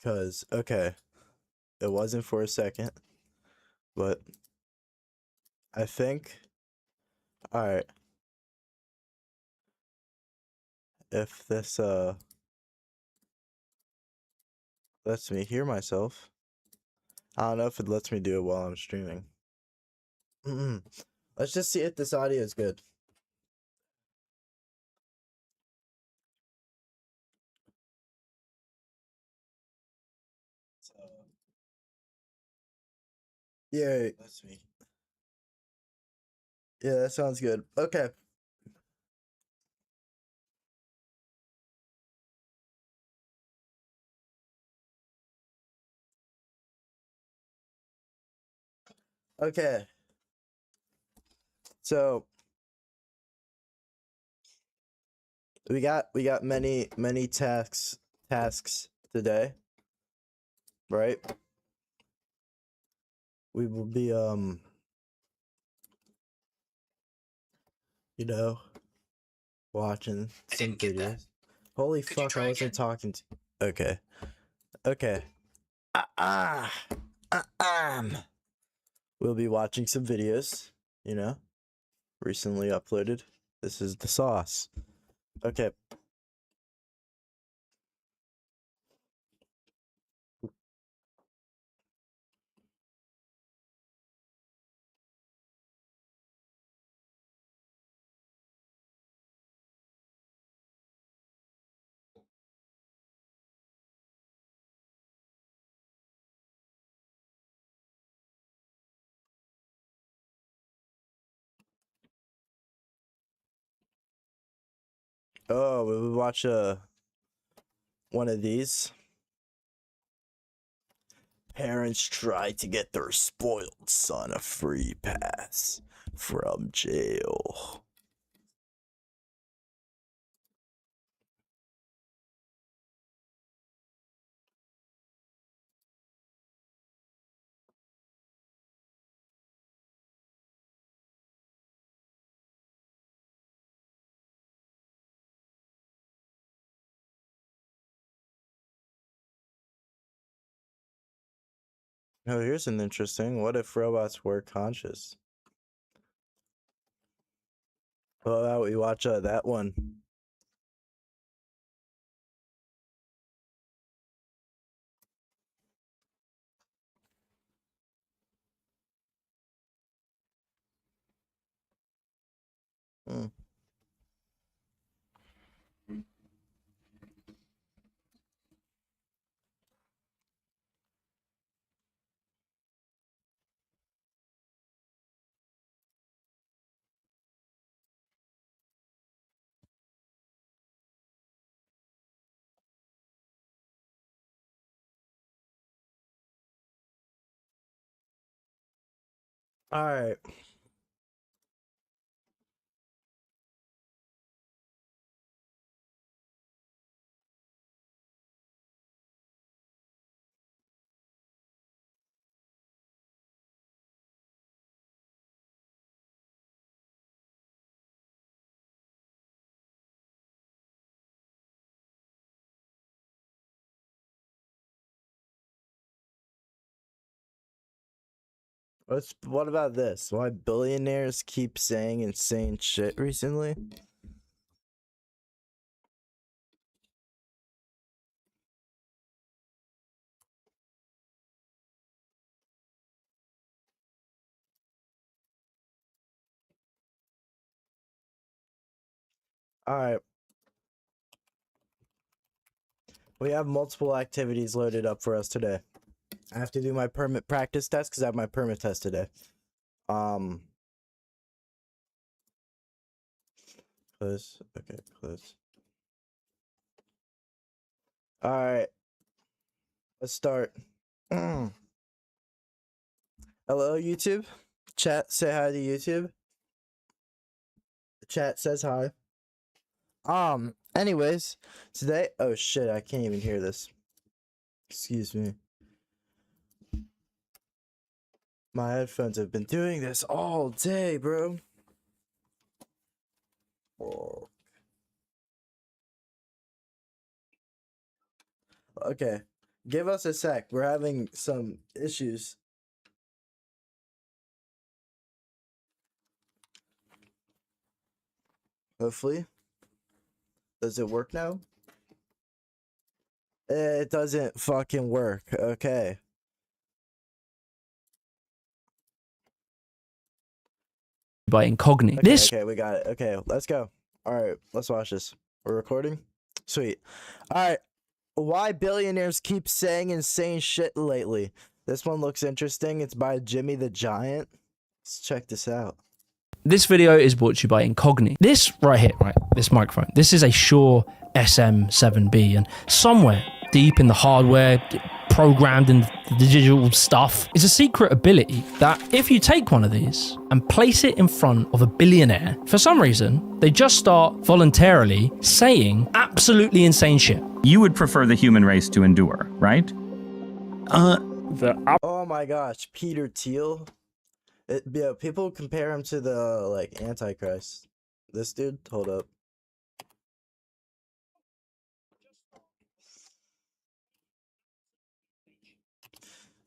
Cause okay, it wasn't for a second, but I think all right. If this lets me hear myself, I don't know if it lets me do it while I'm streaming. Let's just see if this audio is good. So, yeah, that's me. Yeah, that sounds good. Okay. Okay. So we got many tasks today, right? We will be you know, watching some videos. Holy fuck, I wasn't talking to. Okay. Okay. Ah. We'll be watching some videos, you know, recently uploaded. This is the sauce. Okay. Oh, we would watch one of these. Parents try to get their spoiled son a free pass from jail. Oh, here's an interesting. What if robots were conscious? Well, how about we watch that one? Hmm. All right. What about this? Why billionaires keep saying insane shit recently? All right. We have multiple activities loaded up for us today. I have to do my permit practice test because I have my permit test today. Close. Okay, close. All right. Let's start. Hello, YouTube. Chat, say hi to YouTube. The chat says hi. Anyways, today. Oh shit! I can't even hear this. Excuse me. My headphones have been doing this all day, bro. Oh. Okay. Give us a sec. We're having some issues. Hopefully. Does it work now? It doesn't fucking work. Okay. By incognito. Okay, we got it. Okay, let's go. All right, let's watch this. We're recording? Sweet. All right. Why billionaires keep saying insane shit lately. This one looks interesting. It's by Jimmy the Giant. Let's check this out. This video is brought to you by Incognito. This right here, right, this microphone, this is a Shure SM7B, and somewhere deep in the hardware, programmed in the digital stuff, is a secret ability that if you take one of these and place it in front of a billionaire, for some reason, they just start voluntarily saying absolutely insane shit. You would prefer the human race to endure, right? Oh my gosh, Peter Thiel. Yeah, people compare him to the like Antichrist. This dude, hold up.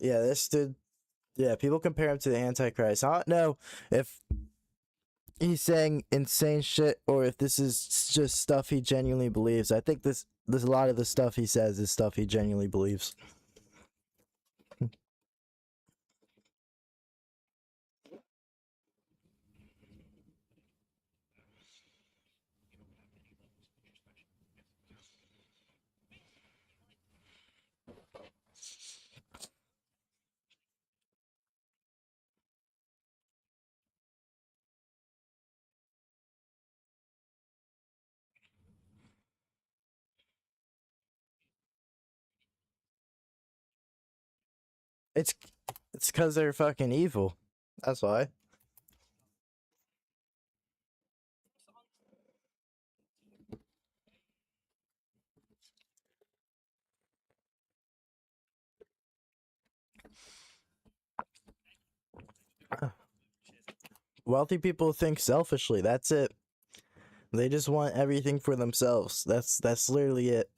Yeah, this dude. Yeah, people compare him to the Antichrist. I don't know if he's saying insane shit or if this is just stuff he genuinely believes. I think this a lot of the stuff he says is stuff he genuinely believes. It's because they're fucking evil. That's why. Wealthy people think selfishly. That's it. They just want everything for themselves. That's literally it.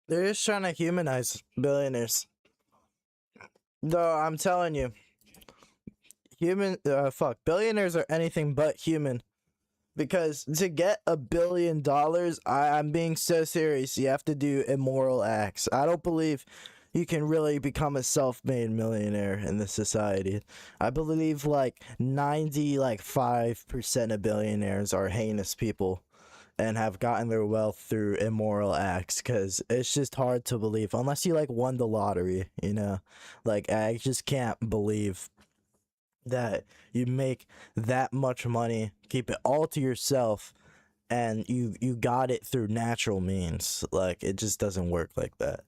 They're just trying to humanize billionaires. No, I'm telling you. Billionaires are anything but human. Because to get $1 billion, I'm being so serious, you have to do immoral acts. I don't believe you can really become a self-made millionaire in this society. I believe like 5% of billionaires are heinous people and have gotten their wealth through immoral acts, because it's just hard to believe unless you like won the lottery, you know. Like, I just can't believe that you make that much money, keep it all to yourself, and you got it through natural means. Like, it just doesn't work like that.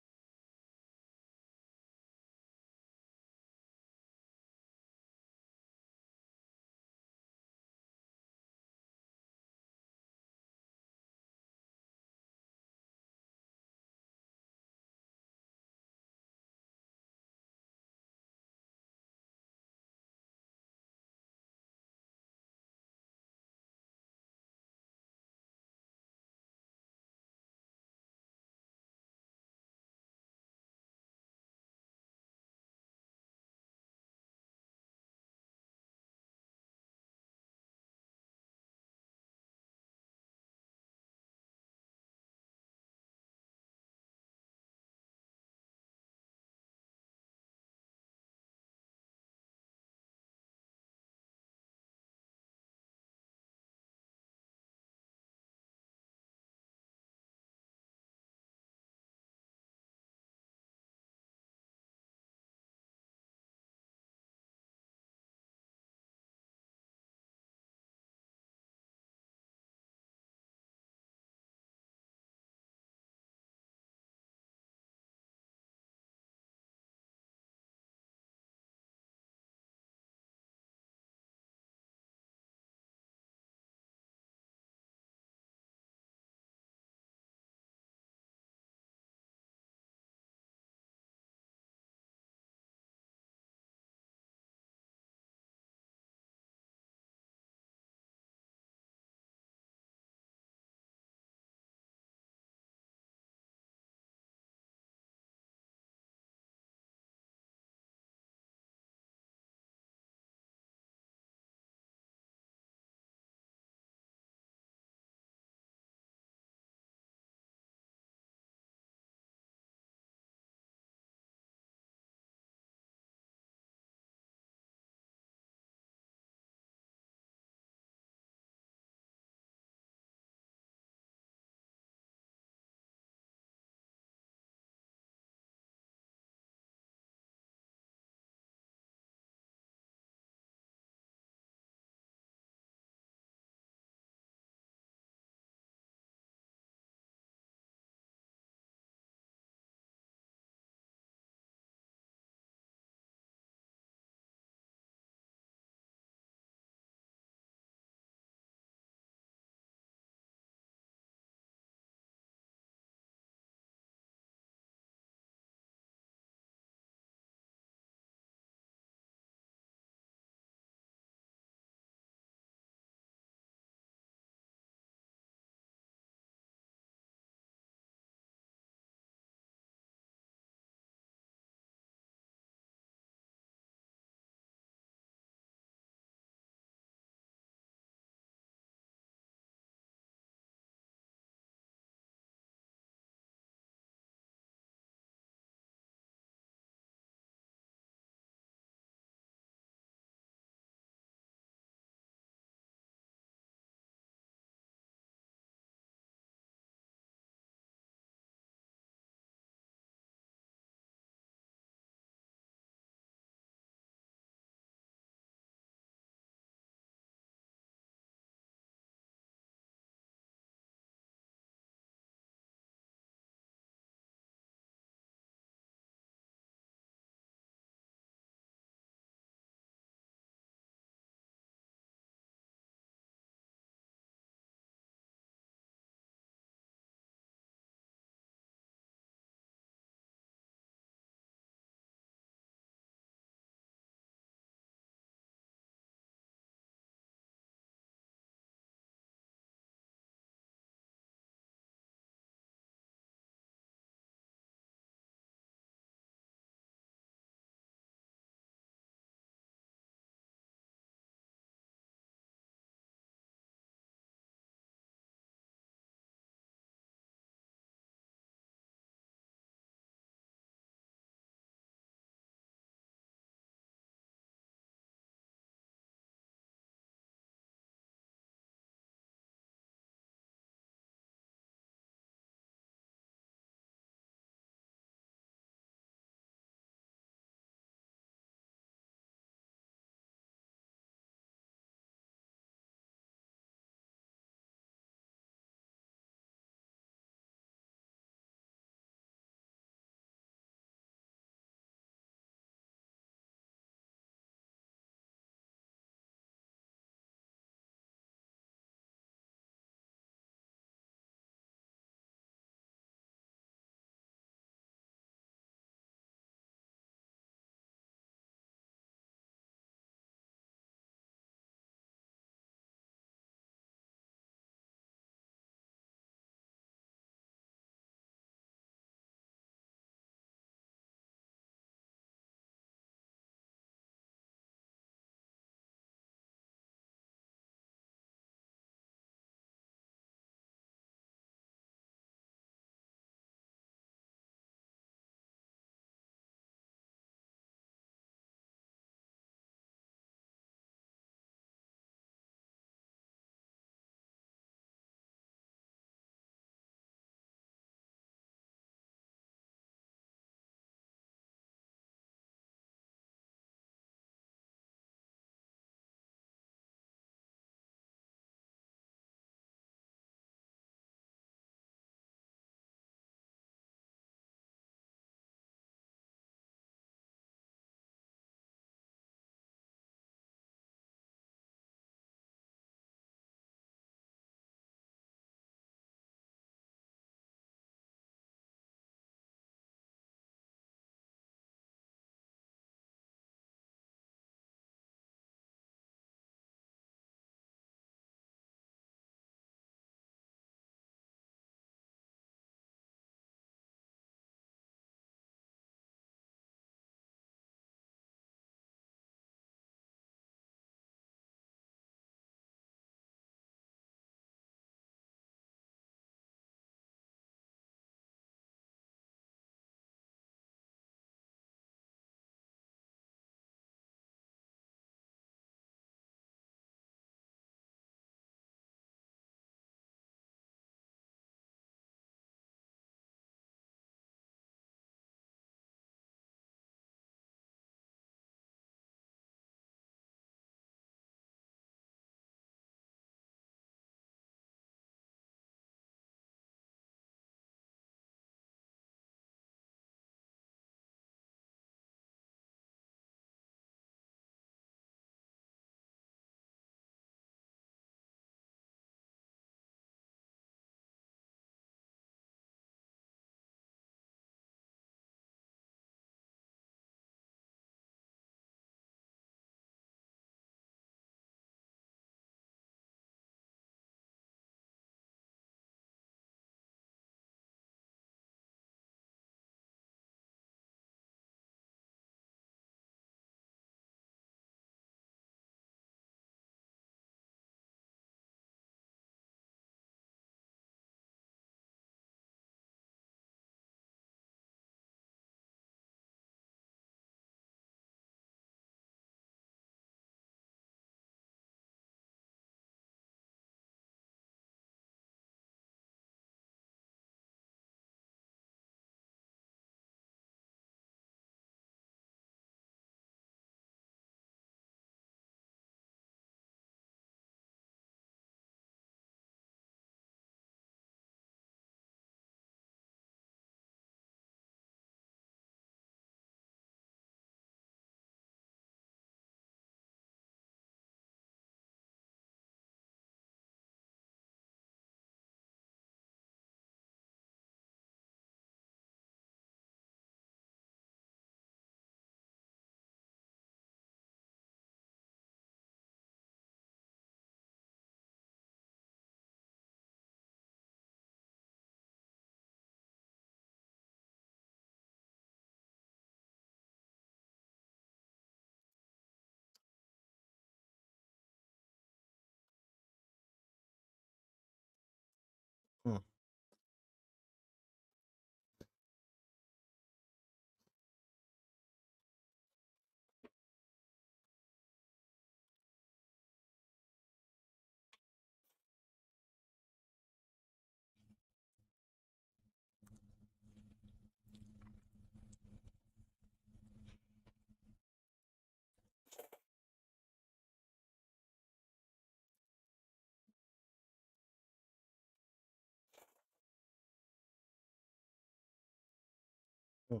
Mm.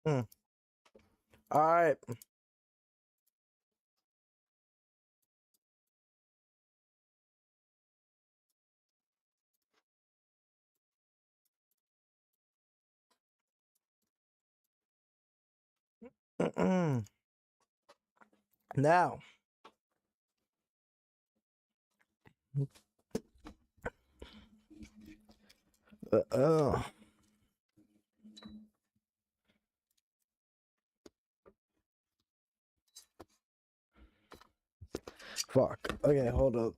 Mm. All right. Now, uh, fuck. Okay, hold up.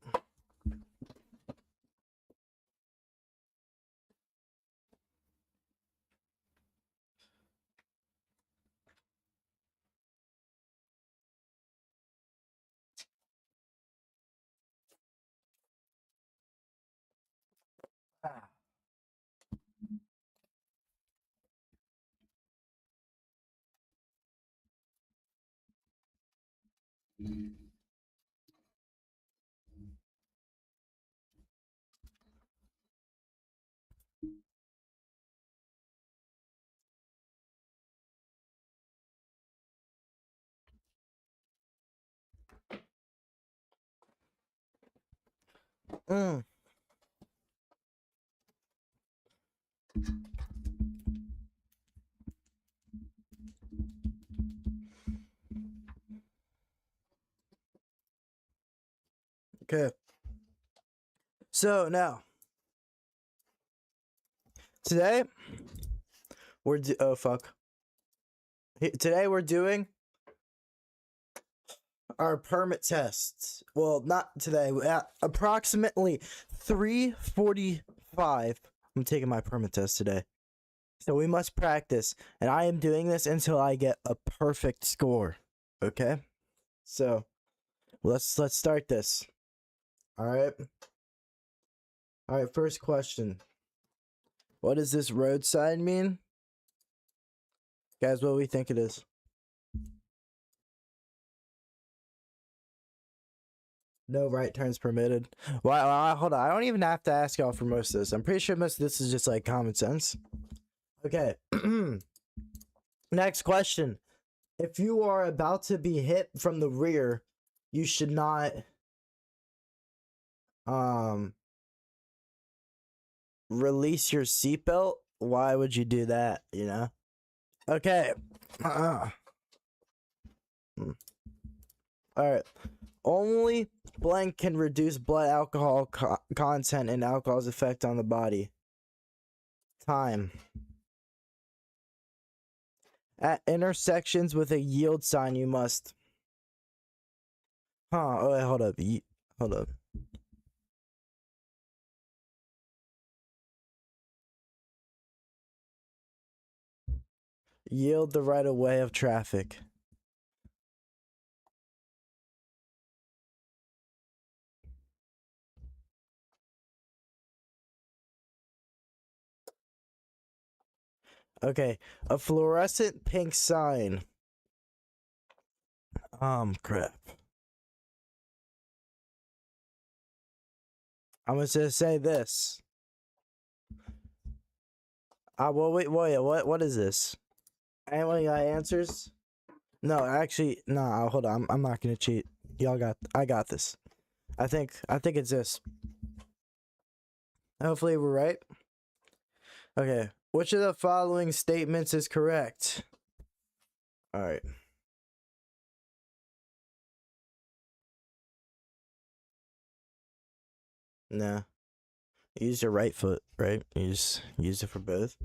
Mm. Okay. So now, today oh fuck. Today we're doing our permit tests. Well, not today. At approximately 3:45, I'm taking my permit test today. So we must practice, and I am doing this until I get a perfect score. Okay? So, let's start this. All right? All right, first question. What does this road sign mean? Guys, what do we think it is? No right turns permitted. Well, hold on. I don't even have to ask y'all for most of this. I'm pretty sure most of this is just like common sense. Okay. Next question. If you are about to be hit from the rear, you should not release your seatbelt. Why would you do that, you know? Okay. All right. Only blank can reduce blood alcohol content and alcohol's effect on the body. Time. At intersections with a yield sign, you must. Oh, wait, hold up. Hold up. Yield the right of way of traffic. Okay. A fluorescent pink sign. Crap. I'm gonna just say this. Well, wait, what is this? Anyone got answers? No, actually, no. Hold on. I'm not gonna cheat. I got this. I think it's this. Hopefully, we're right. Okay. Which of the following statements is correct? All right. Nah. Use your right foot, right? Use it for both.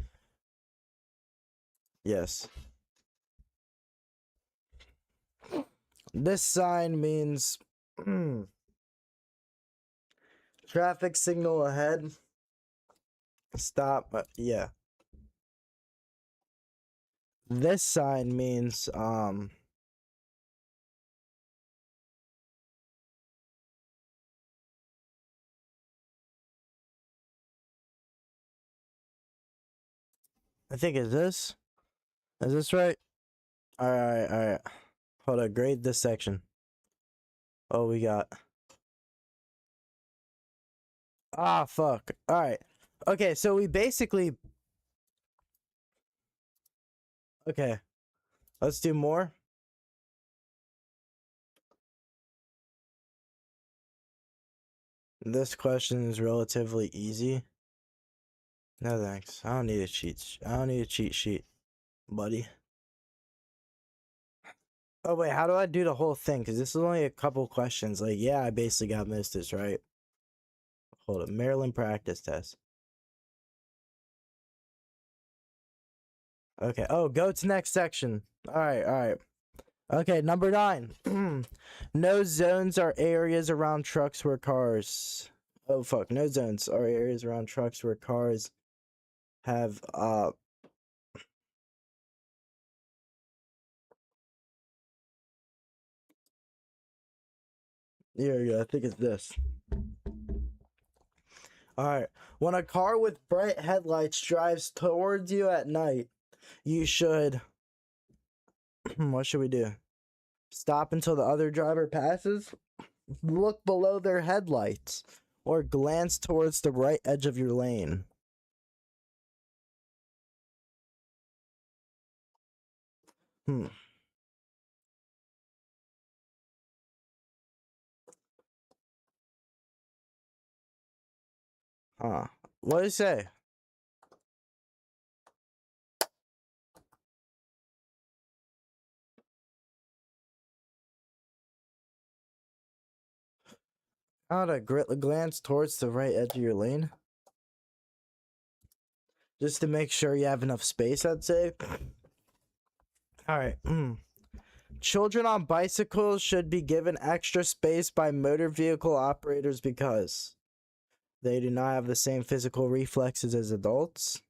Yes. This sign means traffic signal ahead. Stop. Yeah. this sign means I think is this right? All right. Hold on, grade this section. Oh, we got. Ah, fuck. All right. Okay, so we basically. Okay, let's do more. This question is relatively easy. No thanks. I don't need a cheat sheet, buddy. Oh wait, how do I do the whole thing? Because this is only a couple questions. Like, yeah, I basically got missed this, right? Hold up, Maryland practice test. Okay. Oh, go to next section. All right. Okay, number 9. No zones are areas around trucks where cars. Oh fuck, no zones are areas around trucks where cars have yeah, I think it's this. All right. When a car with bright headlights drives towards you at night, you should what should we do? Stop until the other driver passes? Look below their headlights or glance towards the right edge of your lane. Hmm. Huh. What do you say? How to glance towards the right edge of your lane? Just to make sure you have enough space, I'd say. All right. Children on bicycles should be given extra space by motor vehicle operators because they do not have the same physical reflexes as adults.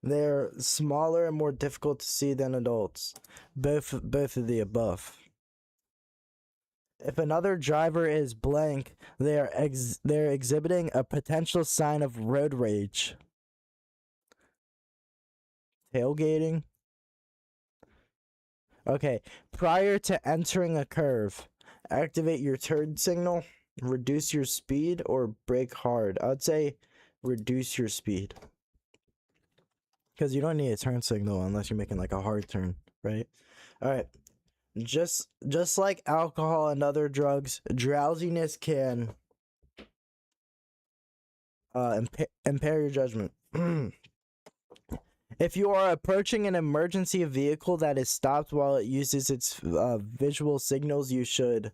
They're smaller and more difficult to see than adults. Both of the above. If another driver is blank, they're exhibiting a potential sign of road rage. Tailgating. Okay, prior to entering a curve, activate your turn signal, reduce your speed, or brake hard. I'd say reduce your speed. Because you don't need a turn signal unless you're making like a hard turn, right? All right. Just like alcohol and other drugs, drowsiness can impair your judgment. If you are approaching an emergency vehicle that is stopped while it uses its visual signals, you should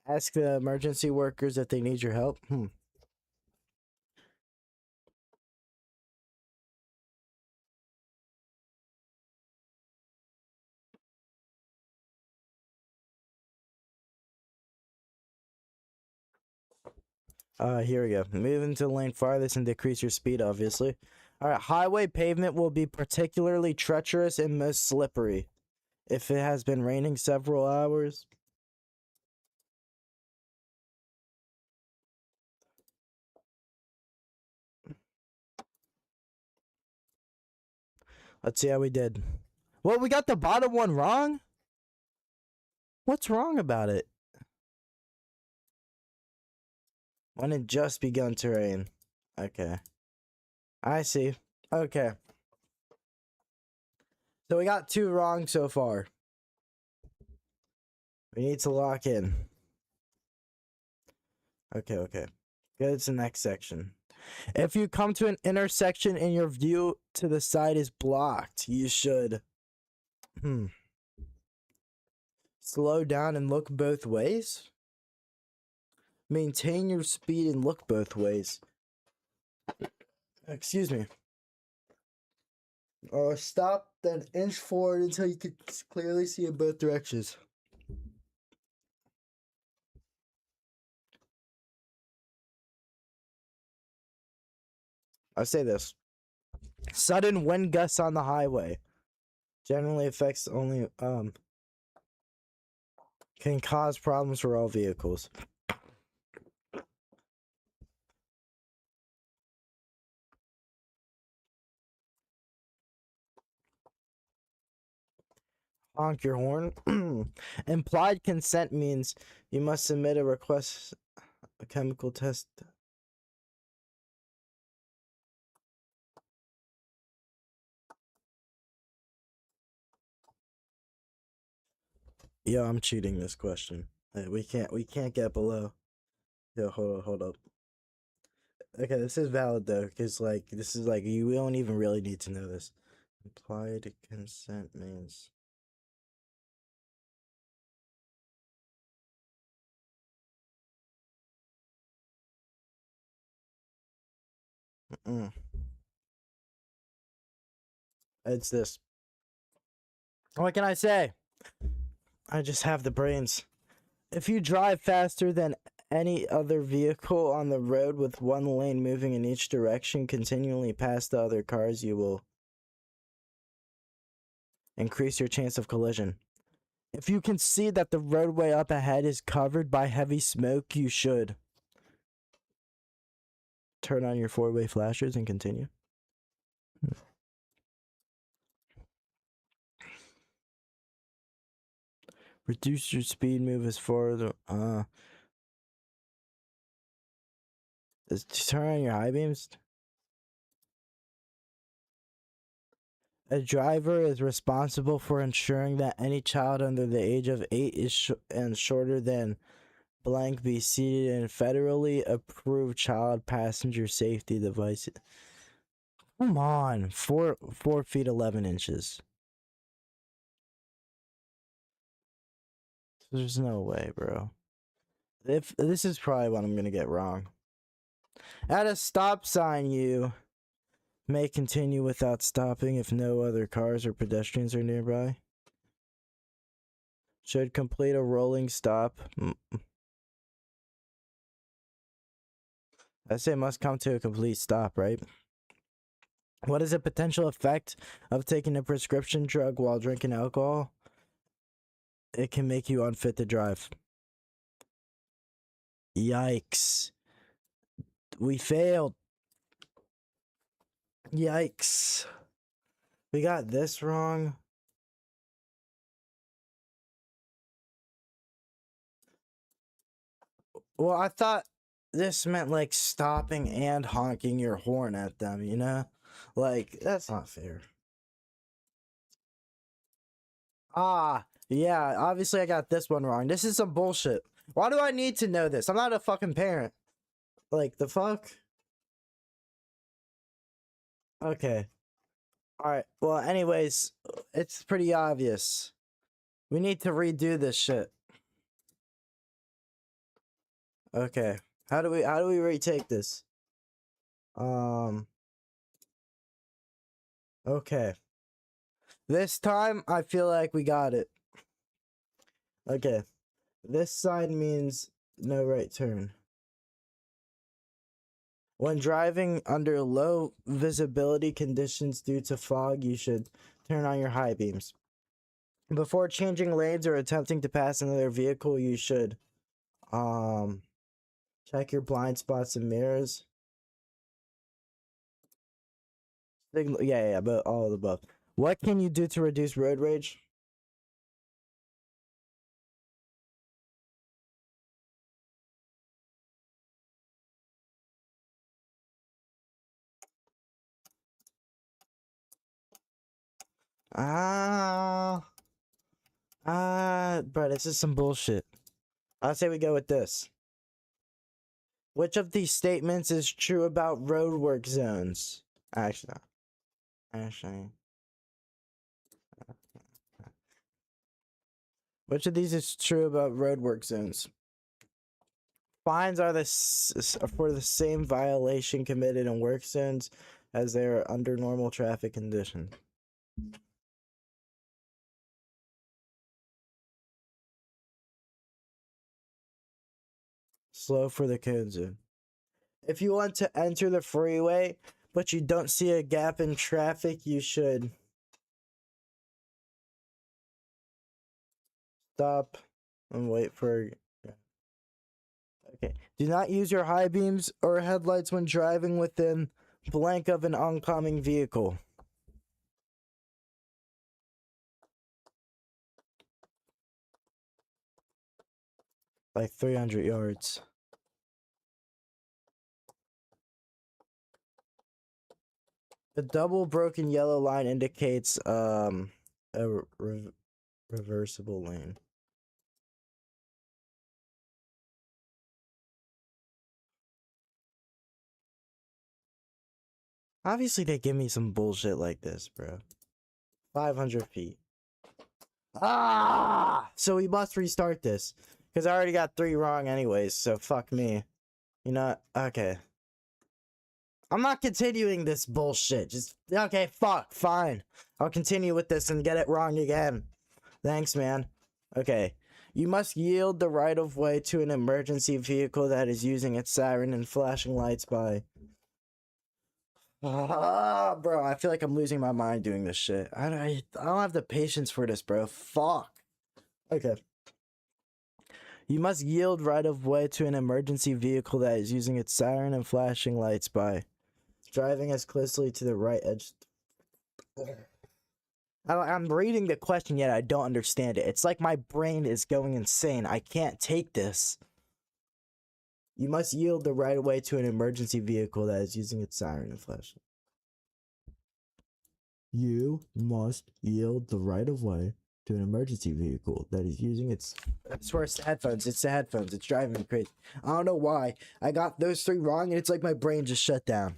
ask the emergency workers if they need your help. Here we go. Move into the lane farthest and decrease your speed, obviously. All right, highway pavement will be particularly treacherous and most slippery if it has been raining several hours. Let's see how we did. Well, we got the bottom one wrong? What's wrong about it? When it just begun to rain. Okay. I see. Okay. So we got 2 wrong so far. We need to lock in. Okay. Go to the next section. If you come to an intersection and your view to the side is blocked, you should slow down and look both ways. Maintain your speed and look both ways. Excuse me. Or stop, then inch forward until you can clearly see in both directions. I say this. Sudden wind gusts on the highway generally affects only can cause problems for all vehicles. Honk your horn. Implied consent means you must submit a request, a chemical test. Yo, I'm cheating this question. Hey, we can't get below. Yo, hold up. Okay, this is valid though, because like this is like you don't even really need to know this. Implied consent means it's this. What can I say? I just have the brains. If you drive faster than any other vehicle on the road with one lane moving in each direction continually past the other cars, you will increase your chance of collision. If you can see that the roadway up ahead is covered by heavy smoke, you should turn on your four-way flashers and continue. Reduce your speed, move as far as turn on your high beams. A driver is responsible for ensuring that any child under the age of 8 is and shorter than blank be seated in federally approved child passenger safety devices. Come on, 4 feet 11 inches. There's no way, bro. If this is probably what I'm gonna get wrong. At a stop sign, you may continue without stopping if no other cars or pedestrians are nearby. Should complete a rolling stop. I say must come to a complete stop, right? What is a potential effect of taking a prescription drug while drinking alcohol? It can make you unfit to drive. Yikes. We failed. Yikes. We got this wrong. Well, I thought this meant like stopping and honking your horn at them, you know? Like, that's not fair. Ah, yeah, obviously I got this one wrong. This is some bullshit. Why do I need to know this? I'm not a fucking parent. Like, the fuck? Okay. Alright, well, anyways, it's pretty obvious. We need to redo this shit. Okay. How do we retake this? Okay. This time I feel like we got it. Okay. This side means no right turn. When driving under low visibility conditions due to fog, you should turn on your high beams. Before changing lanes or attempting to pass another vehicle, you should check your blind spots and mirrors. Yeah, but all of the above. What can you do to reduce road rage? Bro, this is some bullshit. I'll say we go with this. Which of these statements is true about roadwork zones? Actually. Which of these is true about roadwork zones? Fines are for the same violation committed in work zones as they are under normal traffic conditions. Slow for the code zone. If you want to enter the freeway but you don't see a gap in traffic, you should stop and wait for. Okay. Do not use your high beams or headlights when driving within blank of an oncoming vehicle. Like 300 yards. The double broken yellow line indicates a reversible lane. Obviously, they give me some bullshit like this, bro. 500 feet. Ah! So we must restart this. Because I already got 3 wrong anyways, so fuck me. You know, okay. I'm not continuing this bullshit. Just, okay, fuck, fine. I'll continue with this and get it wrong again. Thanks, man. Okay. You must yield the right-of-way to an emergency vehicle that is using its siren and flashing lights by... Ah, bro, I feel like I'm losing my mind doing this shit. I don't have the patience for this, bro. Fuck. Okay. You must yield right-of-way to an emergency vehicle that is using its siren and flashing lights by driving as closely to the right edge. I'm reading the question, yet I don't understand it. It's like my brain is going insane. I can't take this. You must yield the right-of-way to an emergency vehicle that is using its siren and flashing. You must yield the right-of-way to an emergency vehicle that is using its... I swear it's the headphones. It's the headphones. It's driving me crazy. I don't know why. I got those 3 wrong, and it's like my brain just shut down.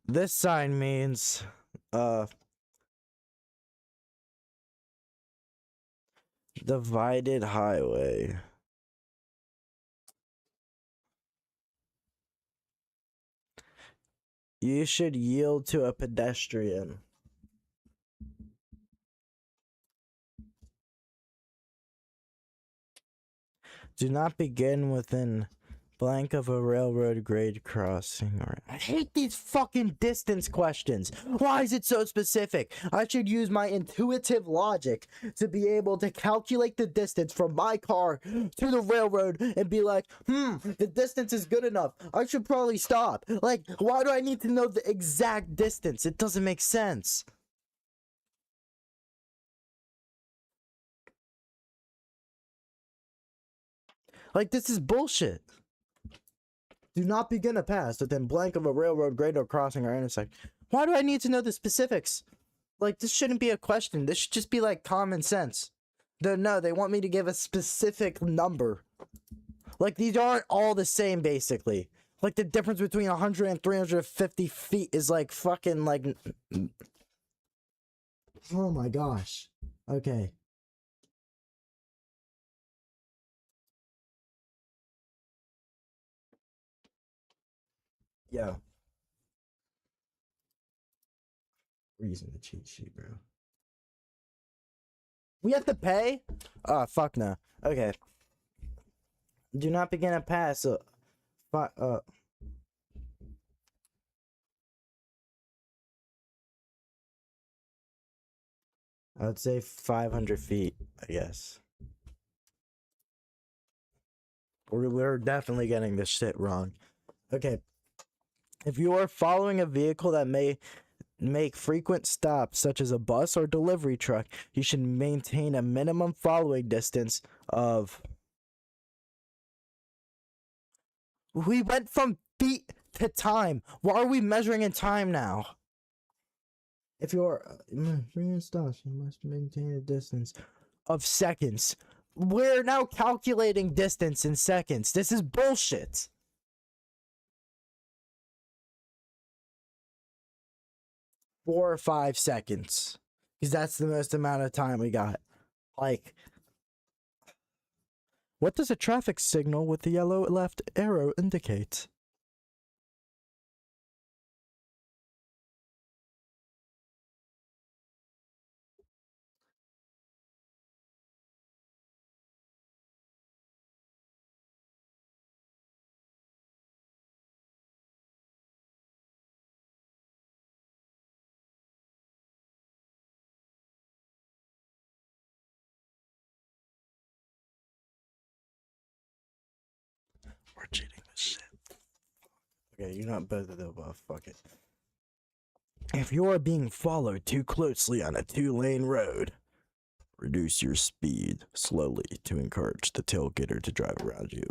This sign means, divided highway. You should yield to a pedestrian. Do not begin within blank of a railroad grade crossing. Or I hate these fucking distance questions. Why is it so specific? I should use my intuitive logic to be able to calculate the distance from my car to the railroad and be like, the distance is good enough. I should probably stop. Like, why do I need to know the exact distance? It doesn't make sense. Like, this is bullshit. Do not begin a pass within blank of a railroad grade or crossing or intersection. Why do I need to know the specifics? Like, this shouldn't be a question. This should just be like common sense. No, they want me to give a specific number. Like, these aren't all the same, basically. Like, the difference between 100 and 350 feet is like fucking like... Oh my gosh. Okay. Yo. We're using the cheat sheet, bro. We have to pay? Oh, fuck no. Okay. Do not begin a pass. I would say 500 feet, I guess. We're definitely getting this shit wrong. Okay. If you are following a vehicle that may make frequent stops, such as a bus or delivery truck, you should maintain a minimum following distance of... We went from feet to time. Why are we measuring in time now? If you're frequent stops, you must maintain a distance of seconds. We're now calculating distance in seconds. This is bullshit. Four or 5 seconds, because that's the most amount of time we got. Like, what does a traffic signal with the yellow left arrow indicate? We're cheating this shit. Okay, you're not both of the above. Fuck it. If you are being followed too closely on a 2-lane road, reduce your speed slowly to encourage the tailgater to drive around you.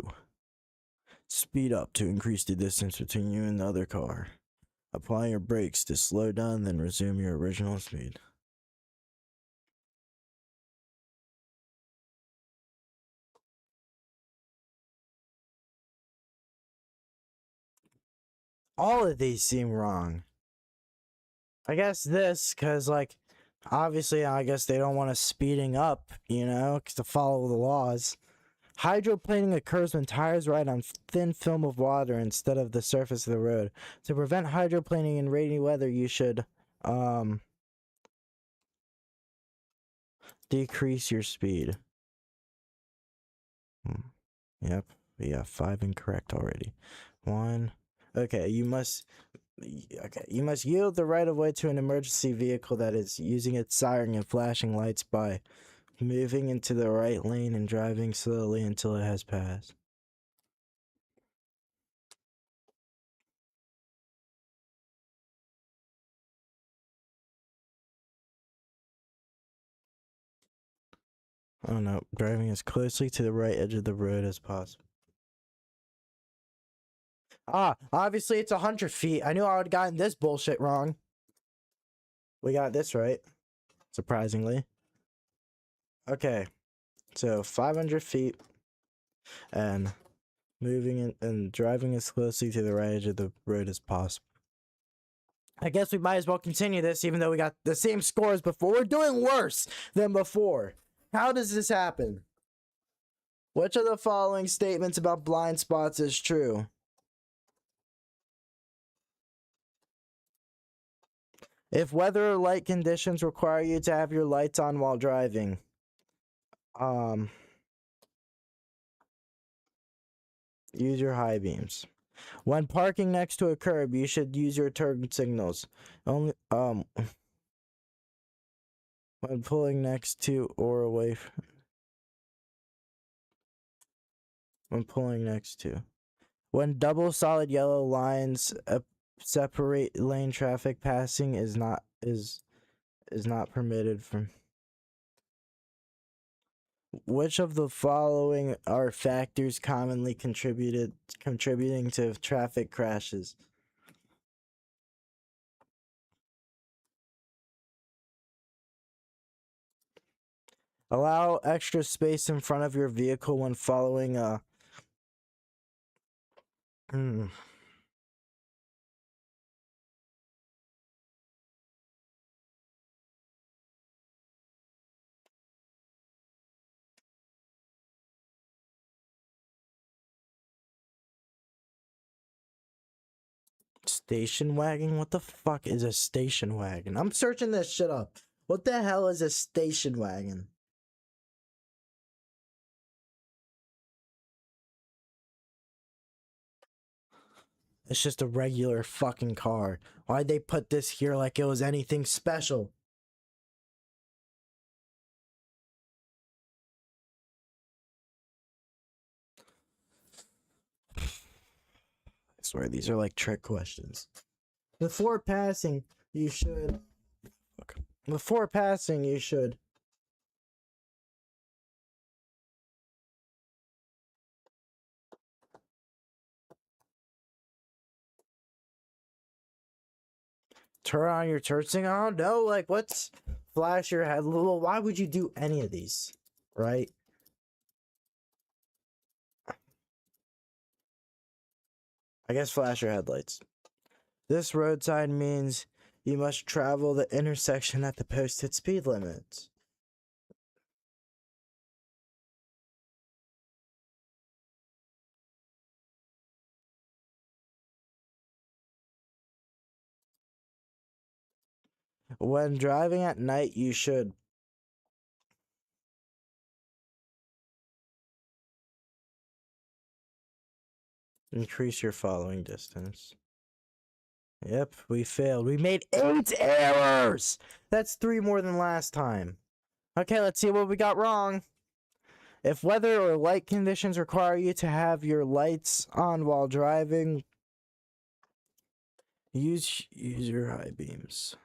Speed up to increase the distance between you and the other car. Apply your brakes to slow down, then resume your original speed. All of these seem wrong. I guess this, because, like, obviously, I guess they don't want us speeding up, you know, to follow the laws. Hydroplaning occurs when tires ride on thin film of water instead of the surface of the road. To prevent hydroplaning in rainy weather, you should, decrease your speed. Yep, we got 5 incorrect already. 1. Okay, you must yield the right of way to an emergency vehicle that is using its siren and flashing lights by moving into the right lane and driving slowly until it has passed. Oh no, driving as closely to the right edge of the road as possible. Ah, obviously it's 100 feet. I knew I would have gotten this bullshit wrong. We got this right, surprisingly. Okay, so 500 feet and moving in and driving as closely to the right edge of the road as possible. I guess we might as well continue this even though we got the same scores before. We're doing worse than before. How does this happen? Which of the following statements about blind spots is true? If weather or light conditions require you to have your lights on while driving, use your high beams. When parking next to a curb, you should use your turn signals. Only when pulling next to or away from, when pulling next to. When double solid yellow lines separate lane traffic, passing is not permitted from. Which of the following are factors commonly contributing to traffic crashes? Allow extra space in front of your vehicle when following a station wagon? What the fuck is a station wagon? I'm searching this shit up. What the hell is a station wagon? It's just a regular fucking car. Why'd they put this here like it was anything special? I swear these are like trick questions. Before passing, you should. Before passing, you should. Turn on your turn signal. I don't know, like what's flash your head. Well, why would you do any of these, right? I guess flash your headlights. This road sign means you must travel the intersection at the posted speed limits. When driving at night, you should increase your following distance. Yep, we failed. We made 8 errors! That's 3 more than last time. Okay, let's see what we got wrong. If weather or light conditions require you to have your lights on while driving, use your high beams.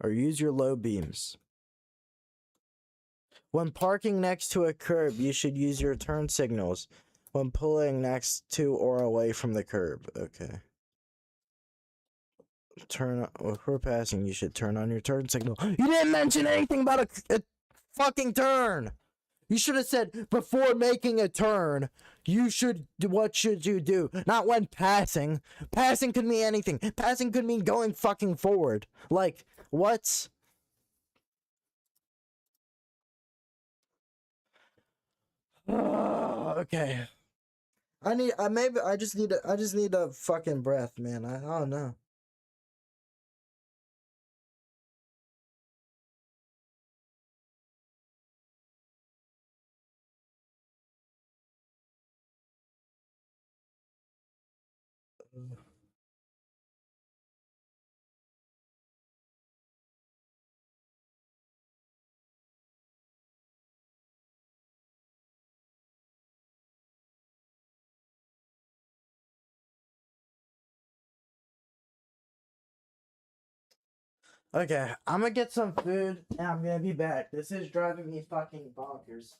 Or use your low beams. When parking next to a curb, you should use your turn signals. When pulling next to or away from the curb. Okay. If we're passing, you should turn on your turn signal. You didn't mention anything about a fucking turn. You should have said before making a turn, what should you do? Not when passing. Passing could mean anything. Passing could mean going fucking forward. Like, what? Okay. I just need a fucking breath, man. I don't know. Okay, I'm gonna get some food and I'm gonna be back. This is driving me fucking bonkers.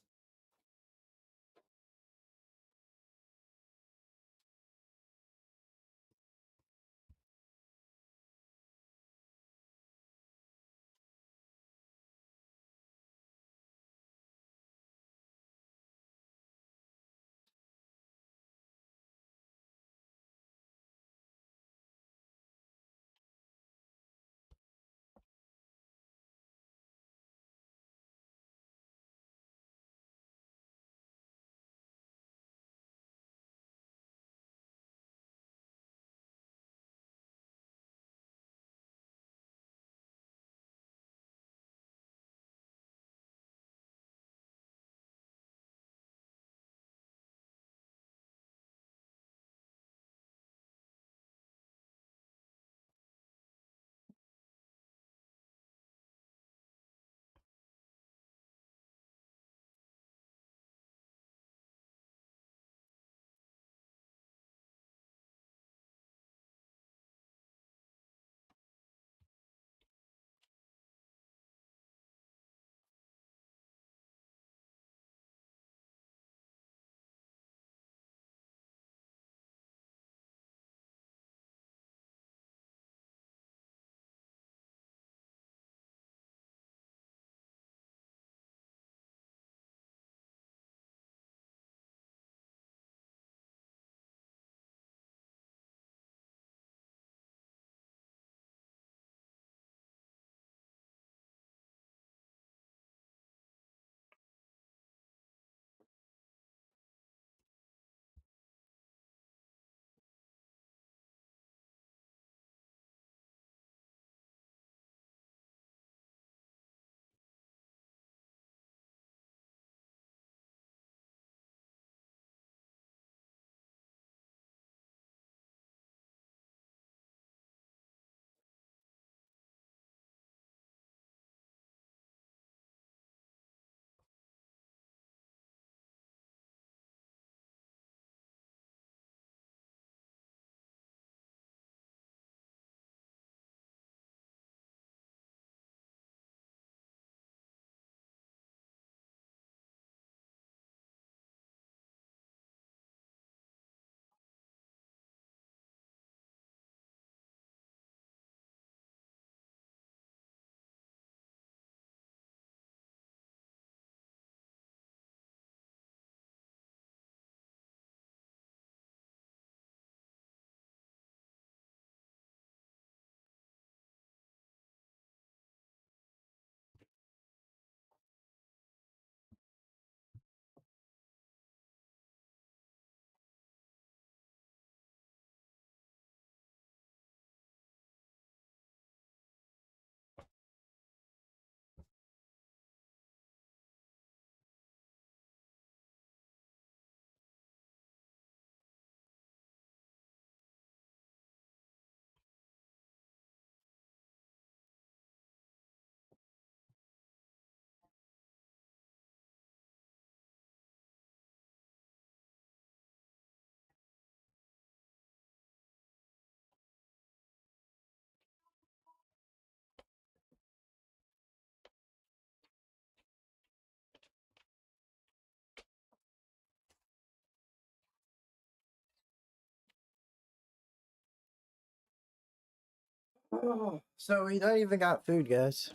So we don't even got food, guys.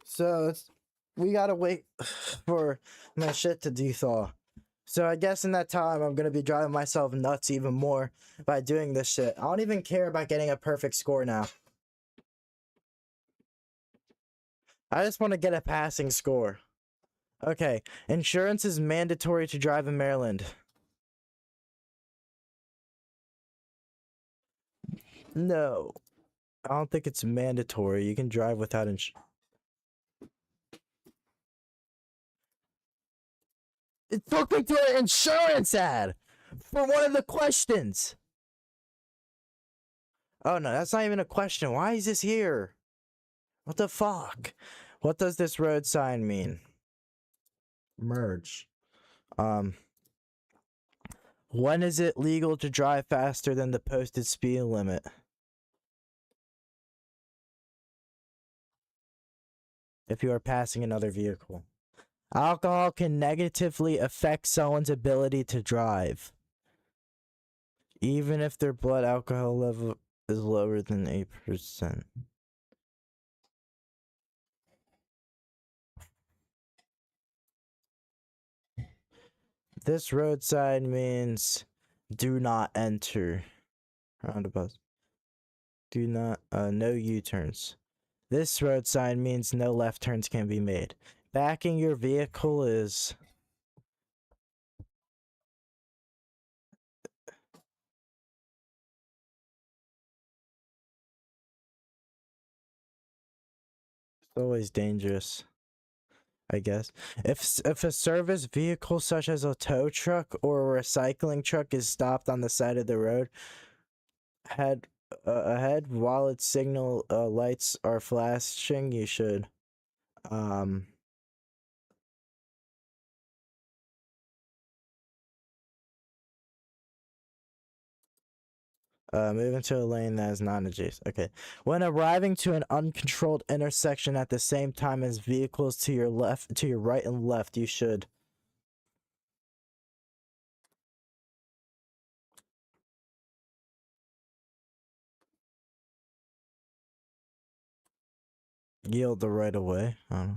So we gotta wait for my shit to thaw. So I guess in that time, I'm gonna be driving myself nuts even more by doing this shit. I don't even care about getting a perfect score now. I just want to get a passing score. Okay, insurance is mandatory to drive in Maryland. No, I don't think it's mandatory. You can drive without insurance. It took me to an insurance ad for one of the questions. Oh no, that's not even a question. Why is this here? What the fuck? What does this road sign mean? Merge. When is it legal to drive faster than the posted speed limit? If you are passing another vehicle. Alcohol can negatively affect someone's ability to drive, even if their blood alcohol level is lower than 8%. This road sign means do not enter roundabouts. Do not, no U-turns. This road sign means no left turns can be made. Backing your vehicle is... It's always dangerous, I guess. If a service vehicle such as a tow truck or a recycling truck is stopped on the side of the road, head ahead while its signal lights are flashing, you should move into a lane that is not adjacent. Okay. When arriving to an uncontrolled intersection at the same time as vehicles to your left, to your right and left, you should yield the right of way. I don't know.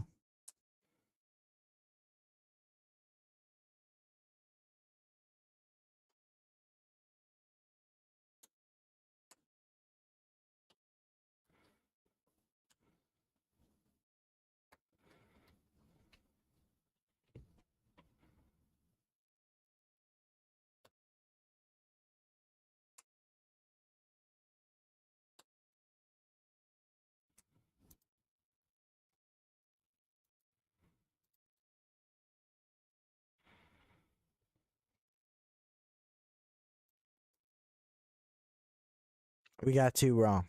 We got two wrong.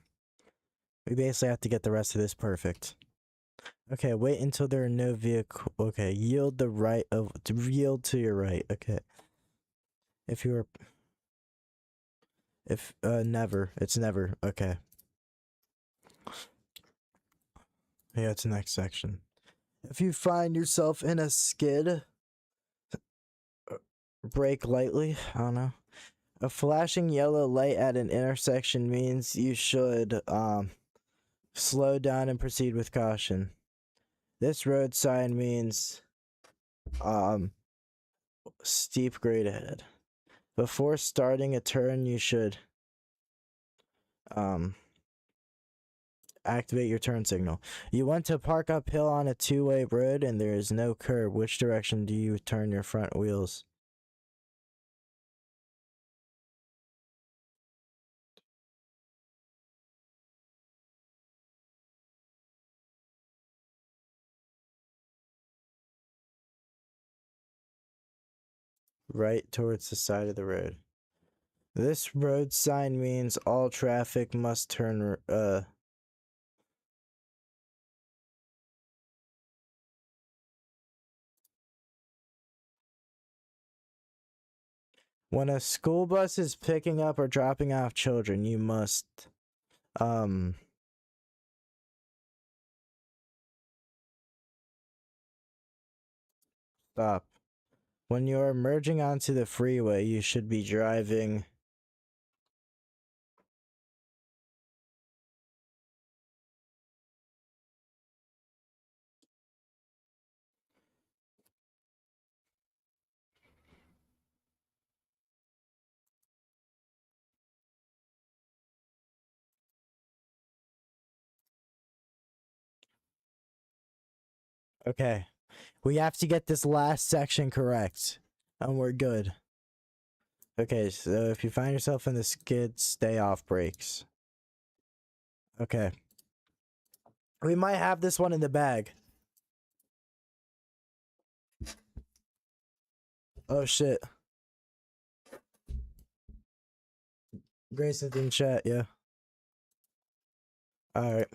We basically have to get the rest of this perfect. Okay, wait until there are no vehicle. Okay, yield the right of yield to your right. Okay. If you are if never. It's never. Okay. Yeah, it's the next section. If you find yourself in a skid, brake lightly. I don't know. A flashing yellow light at an intersection means you should slow down and proceed with caution. This road sign means steep grade ahead. Before starting a turn, you should activate your turn signal. You want to park uphill on a two-way road and there is no curb. Which direction do you turn your front wheels? Right towards the side of the road. This road sign means all traffic must turn when a school bus is picking up or dropping off children, you must stop. When you're merging onto the freeway, you should be driving Okay. We have to get this last section correct. And we're good. Okay, so if you find yourself in the skid, stay off brakes. Okay. We might have this one in the bag. Oh shit. Grayson's in chat, yeah. Alright.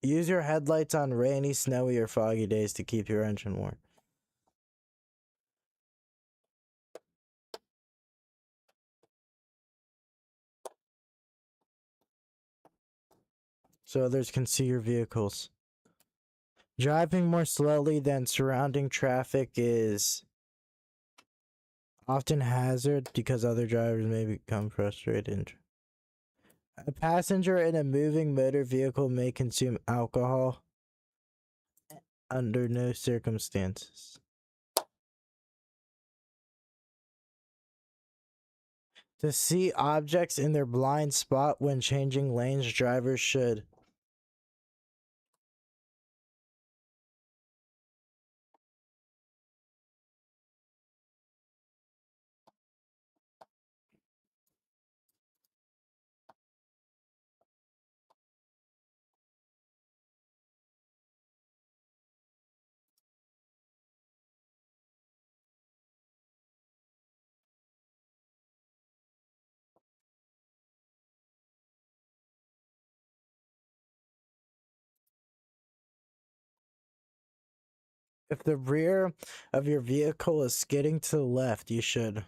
Use your headlights on rainy, snowy, or foggy days to keep your engine warm. So others can see your vehicles. Driving more slowly than surrounding traffic is often hazard because other drivers may become frustrated. A passenger in a moving motor vehicle may consume alcohol under no circumstances. To see objects in their blind spot when changing lanes, drivers should if the rear of your vehicle is skidding to the left, you should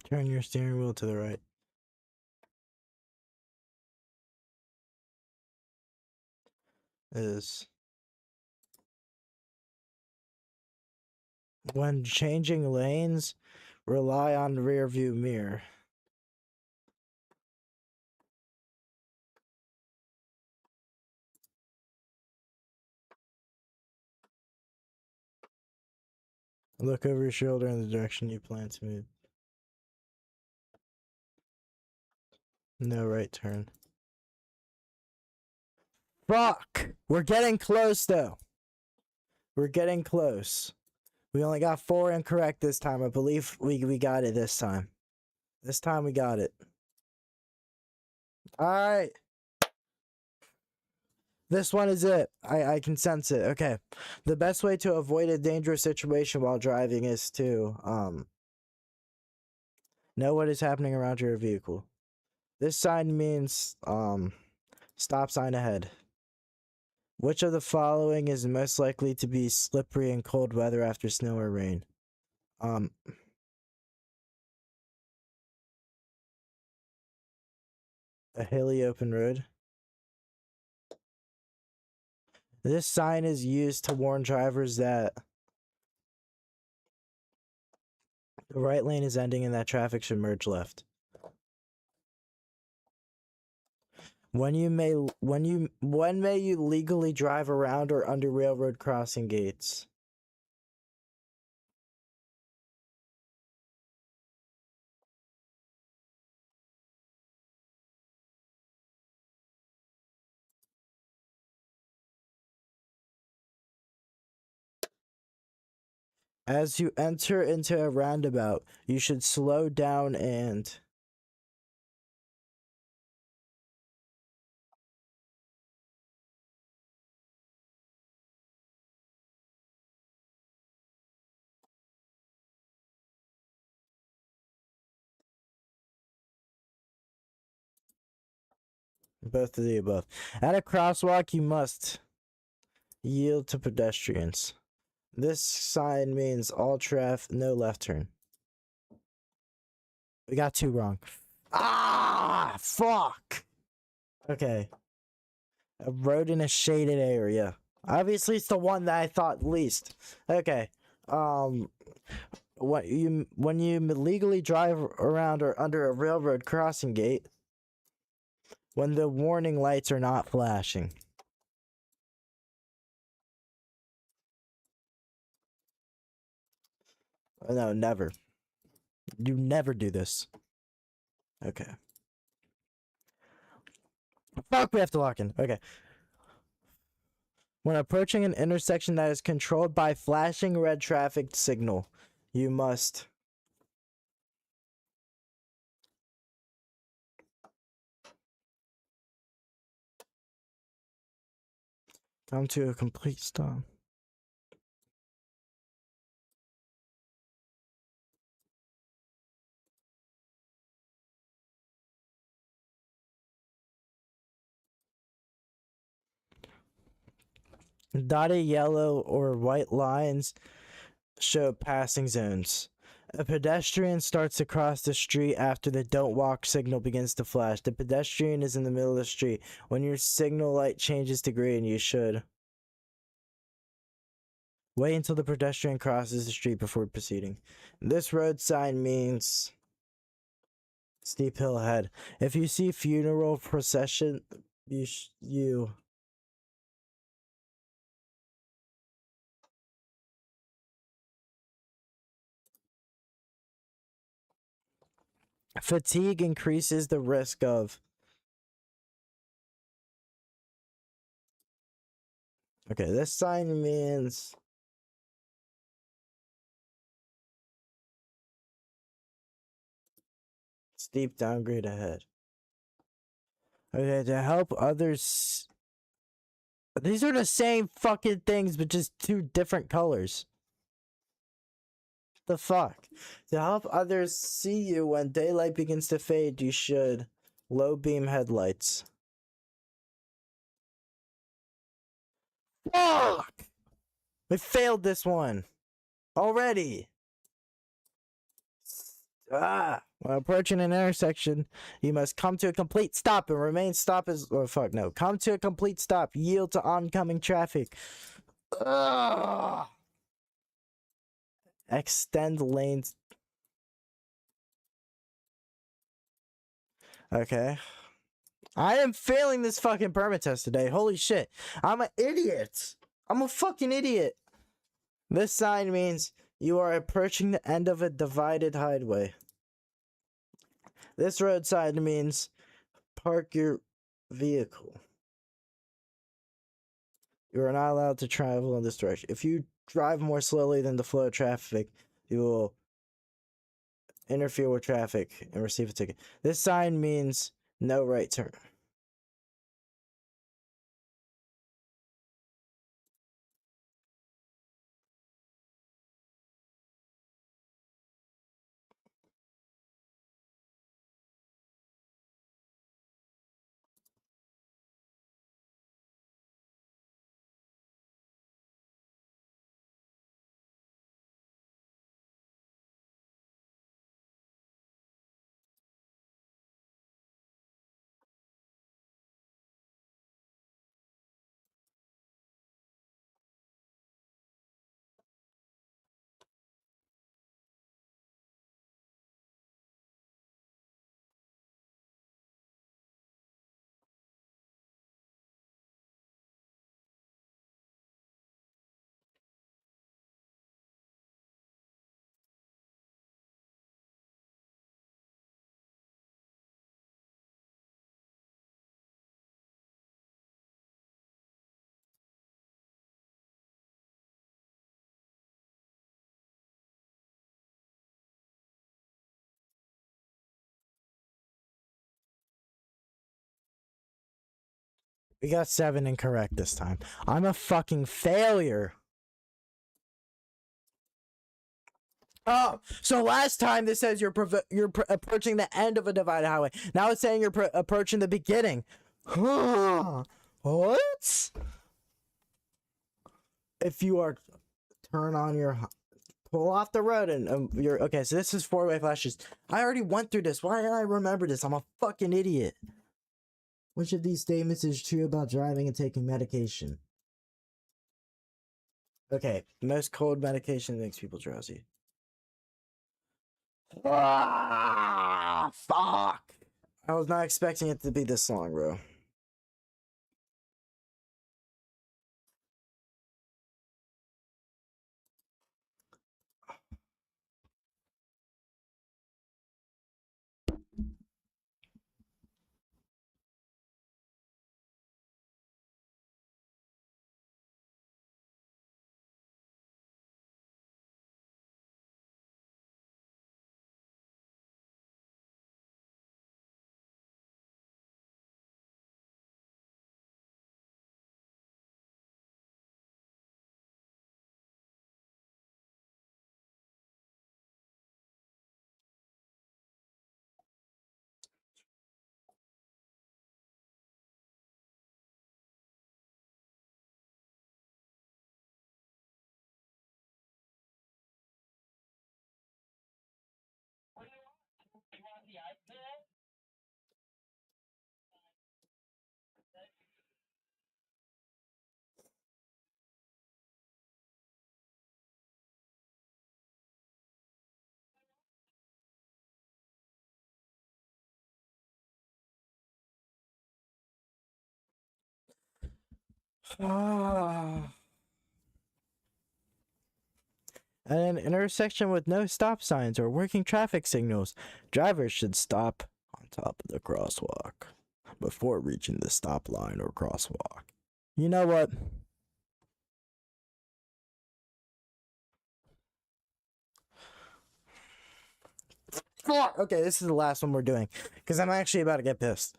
turn your steering wheel to the right. Is when changing lanes, rely on rear view mirror. Look over your shoulder in the direction you plan to move. No right turn. Fuck! We're getting close though. We're getting close. We only got 4 incorrect this time. I believe we got it this time. This time we got it. Alright. This one is it. I can sense it. Okay. The best way to avoid a dangerous situation while driving is to know what is happening around your vehicle. This sign means stop sign ahead. Which of the following is most likely to be slippery in cold weather after snow or rain? A hilly open road. This sign is used to warn drivers that the right lane is ending and that traffic should merge left. When may you legally drive around or under railroad crossing gates? As you enter into a roundabout, you should slow down and both of the above. At a crosswalk, you must yield to pedestrians. This sign means all traffic, no left turn. We got 2 wrong. Ah, fuck. Okay. A road in a shaded area. Obviously, it's the one that I thought least. Okay. When you legally drive around or under a railroad crossing gate, when the warning lights are not flashing. No, never. You never do this. Okay. Fuck, we have to lock in. Okay. When approaching an intersection that is controlled by flashing red traffic signal, you must come to a complete stop. Dotted yellow or white lines show passing zones. A pedestrian starts to cross the street after the don't walk signal begins to flash. The pedestrian is in the middle of the street. When your signal light changes to green, you should wait until the pedestrian crosses the street before proceeding. This road sign means steep hill ahead. If you see funeral procession, you fatigue increases the risk of. Okay, this sign means steep downgrade ahead. Okay, to help others. These are the same fucking things, but just two different colors. The fuck? To help others see you when daylight begins to fade, you should low beam headlights. Fuck! We failed this one already. When approaching an intersection, you must come to a complete stop and remain stop as. Oh, fuck, no. Come to a complete stop. Yield to oncoming traffic. Extend lanes. Okay. I am failing this fucking permit test today. Holy shit. I'm an idiot. I'm a fucking idiot. This sign means you are approaching the end of a divided highway. This road sign means park your vehicle. You are not allowed to travel in this direction. If you drive more slowly than the flow of traffic, you will interfere with traffic and receive a ticket. This sign means no right turn. We got 7 incorrect this time. I'm a fucking failure. Oh, so last time this says you're approaching the end of a divided highway. Now it's saying you're approaching the beginning. What? If you are turn on your pull off the road and you're okay. So this is 4-way flashes. I already went through this. Why did I remember this? I'm a fucking idiot. Which of these statements is true about driving and taking medication? Okay, most cold medication makes people drowsy. Ah, fuck. I was not expecting it to be this long, bro. At an intersection with no stop signs or working traffic signals, drivers should stop on top of the crosswalk before reaching the stop line or crosswalk. You know what? Fuck! Okay, this is the last one we're doing because I'm actually about to get pissed.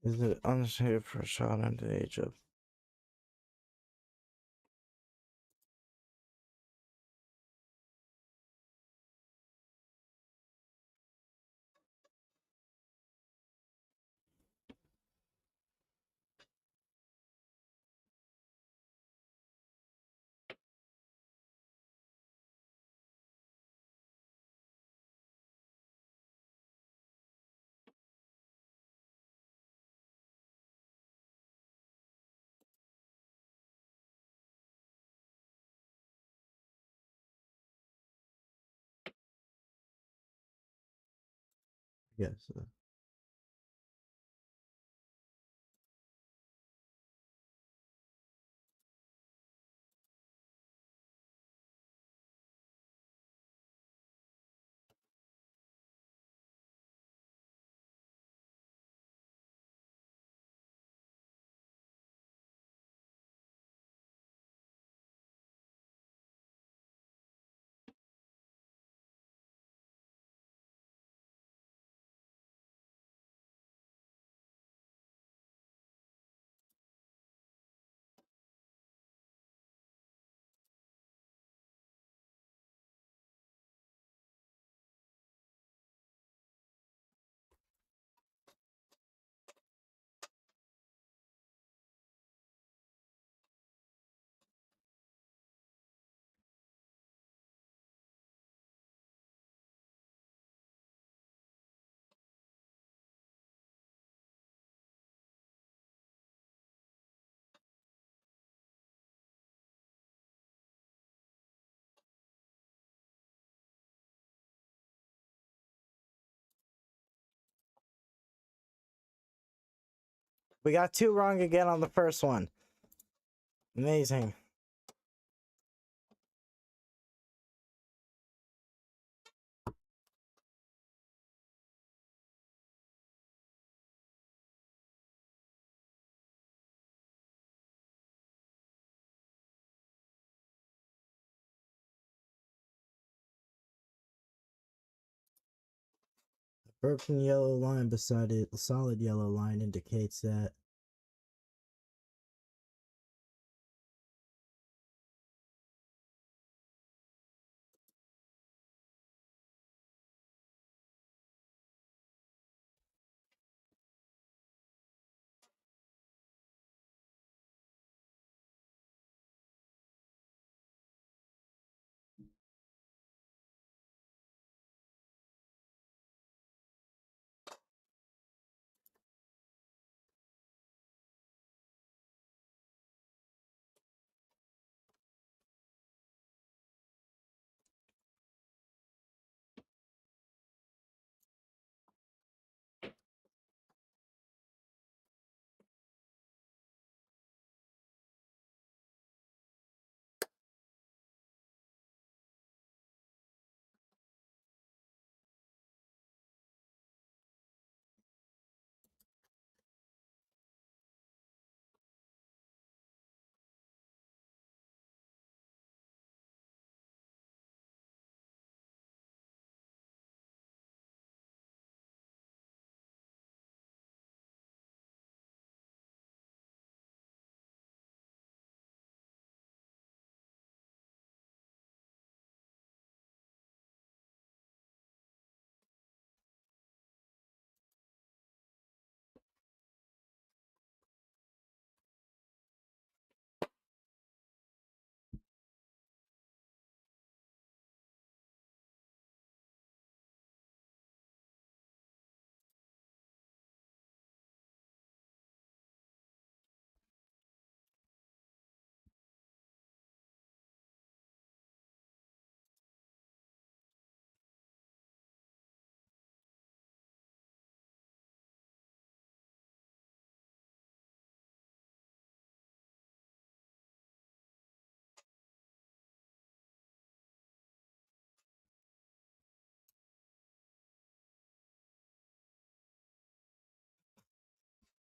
Is it unsafe for a child under the age of? Yes. We got 2 wrong again on the first one. Amazing. Broken yellow line beside it, the solid yellow line indicates that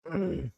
We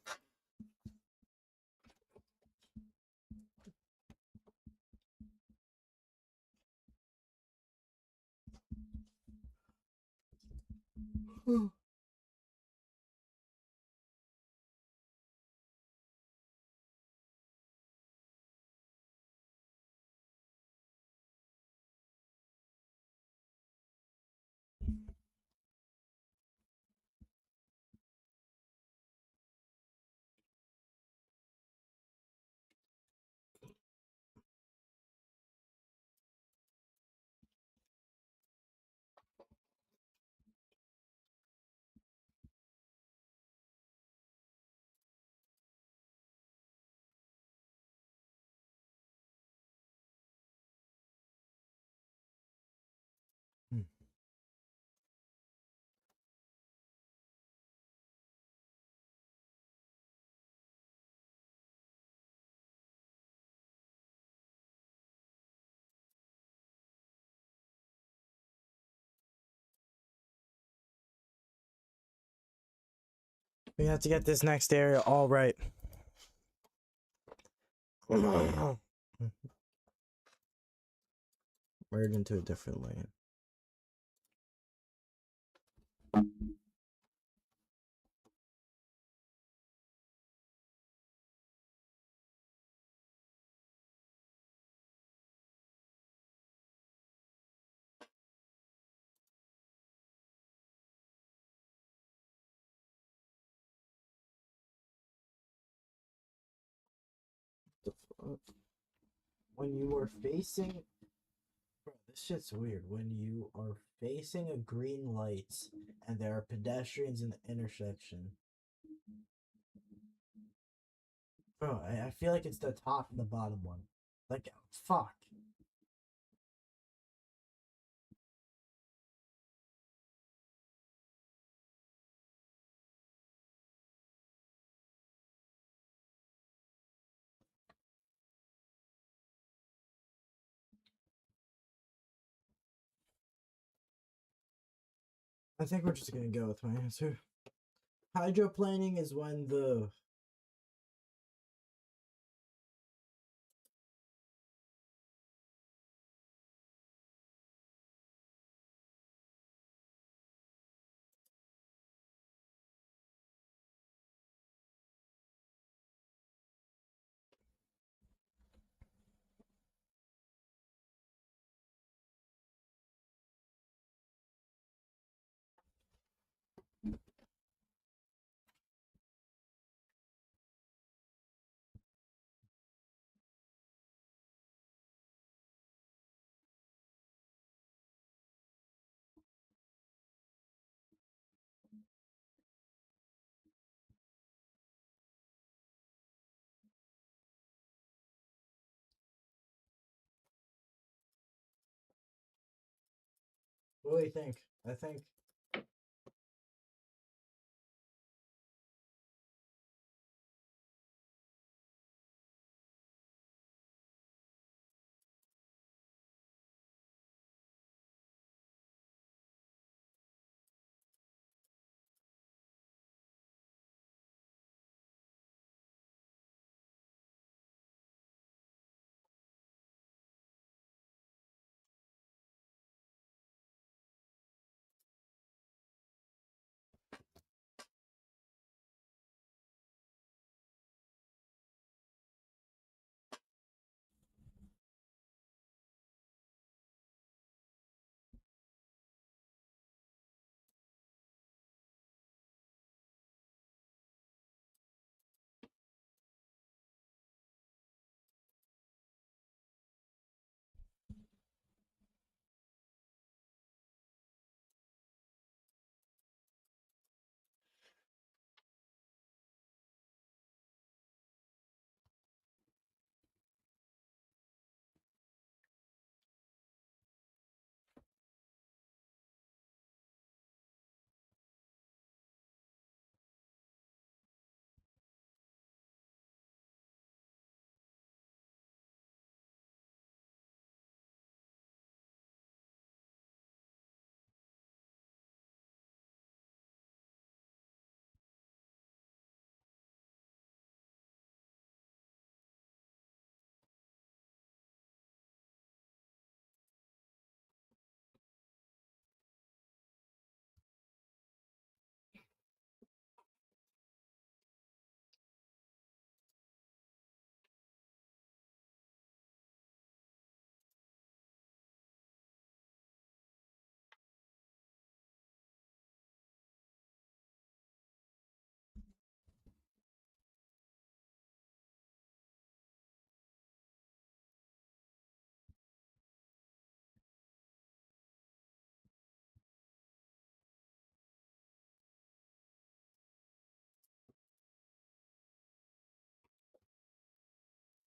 have to get this next area all right. Merge into a different lane. The fuck? When you are facing, bro, this shit's weird. When you are facing a green light and there are pedestrians in the intersection. Bro, I feel like it's the top and the bottom one. Like, fuck. I think we're just gonna go with my answer. Hydroplaning is when the what do you think? I think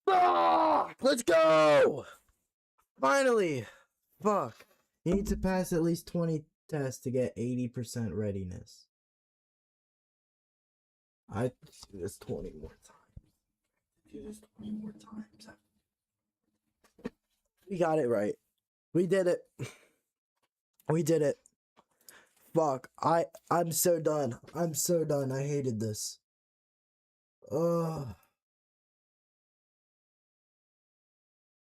Fuck! Let's go! Finally! Fuck. You need to pass at least 20 tests to get 80% readiness. I do this 20 more times. Do this 20 more times. We got it right. We did it. We did it. Fuck. I'm so done. I'm so done. I hated this. Ugh.